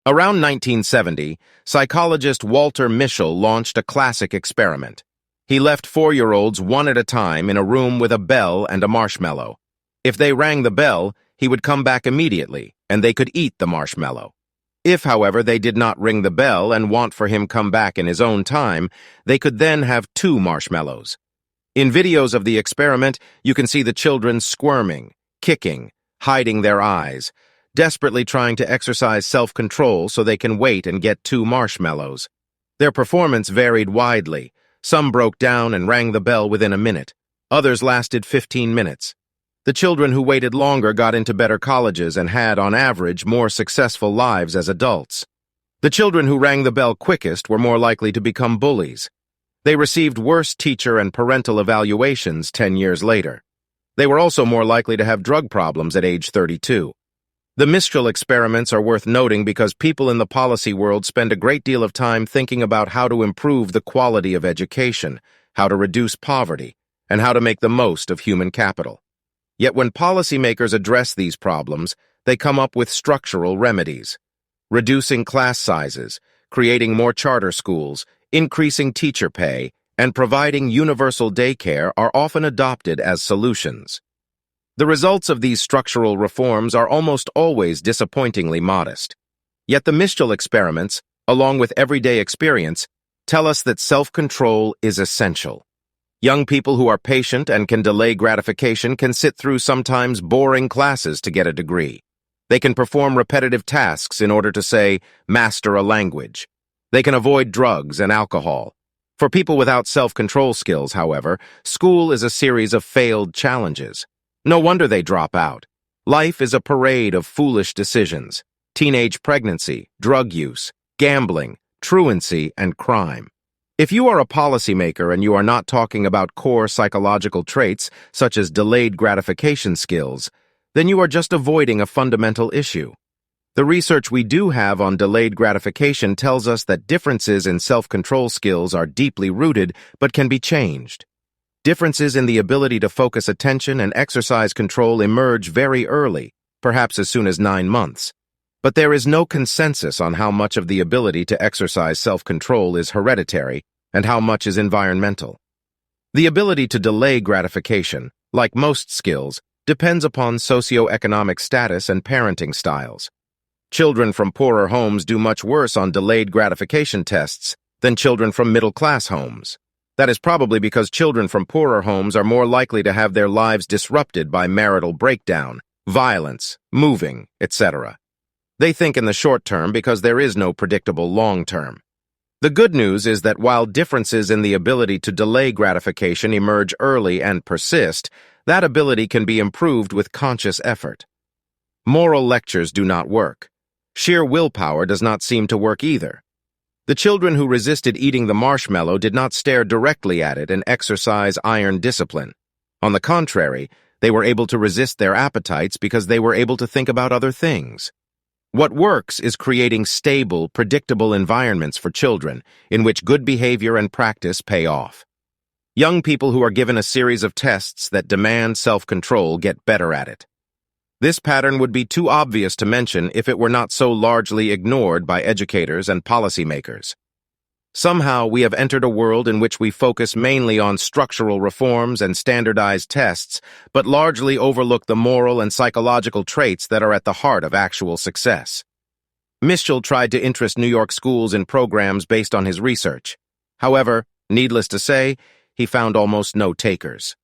Around 1970, psychologist Walter Mischel launched a classic experiment. He left 4-year-olds one at a time in a room with a bell and a marshmallow. If they rang the bell, he would come back immediately, and they could eat the marshmallow. If, however, they did not ring the bell and want for him come back in his own time, they could then have 2 marshmallows. In videos of the experiment, you can see the children squirming, kicking, hiding their eyes, desperately trying to exercise self-control so they can wait and get 2 marshmallows. Their performance varied widely. Some broke down and rang the bell within a minute. Others lasted 15 minutes. The children who waited longer got into better colleges and had, on average, more successful lives as adults. The children who rang the bell quickest were more likely to become bullies. They received worse teacher and parental evaluations 10 years later. They were also more likely to have drug problems at age 32. The Mischel experiments are worth noting because people in the policy world spend a great deal of time thinking about how to improve the quality of education, how to reduce poverty, and how to make the most of human capital. Yet when policymakers address these problems, they come up with structural remedies. Reducing class sizes, creating more charter schools, increasing teacher pay, and providing universal daycare are often adopted as solutions. The results of these structural reforms are almost always disappointingly modest. Yet the Mischel experiments, along with everyday experience, tell us that self-control is essential. Young people who are patient and can delay gratification can sit through sometimes boring classes to get a degree. They can perform repetitive tasks in order to, say, master a language. They can avoid drugs and alcohol. For people without self-control skills, however, school is a series of failed challenges. No wonder they drop out. Life is a parade of foolish decisions: teenage pregnancy, drug use, gambling, truancy, and crime. If you are a policymaker and you are not talking about core psychological traits such as delayed gratification skills, then you are just avoiding a fundamental issue. The research we do have on delayed gratification tells us that differences in self-control skills are deeply rooted but can be changed. Differences in the ability to focus attention and exercise control emerge very early, perhaps as soon as 9 months. But there is no consensus on how much of the ability to exercise self-control is hereditary and how much is environmental. The ability to delay gratification, like most skills, depends upon socioeconomic status and parenting styles. Children from poorer homes do much worse on delayed gratification tests than children from middle-class homes. That is probably because children from poorer homes are more likely to have their lives disrupted by marital breakdown, violence, moving, etc. They think in the short term because there is no predictable long term. The good news is that while differences in the ability to delay gratification emerge early and persist, that ability can be improved with conscious effort. Moral lectures do not work. Sheer willpower does not seem to work either. The children who resisted eating the marshmallow did not stare directly at it and exercise iron discipline. On the contrary, they were able to resist their appetites because they were able to think about other things. What works is creating stable, predictable environments for children in which good behavior and practice pay off. Young people who are given a series of tests that demand self-control get better at it. This pattern would be too obvious to mention if it were not so largely ignored by educators and policymakers. Somehow, we have entered a world in which we focus mainly on structural reforms and standardized tests, but largely overlook the moral and psychological traits that are at the heart of actual success. Mischel tried to interest New York schools in programs based on his research. However, needless to say, he found almost no takers.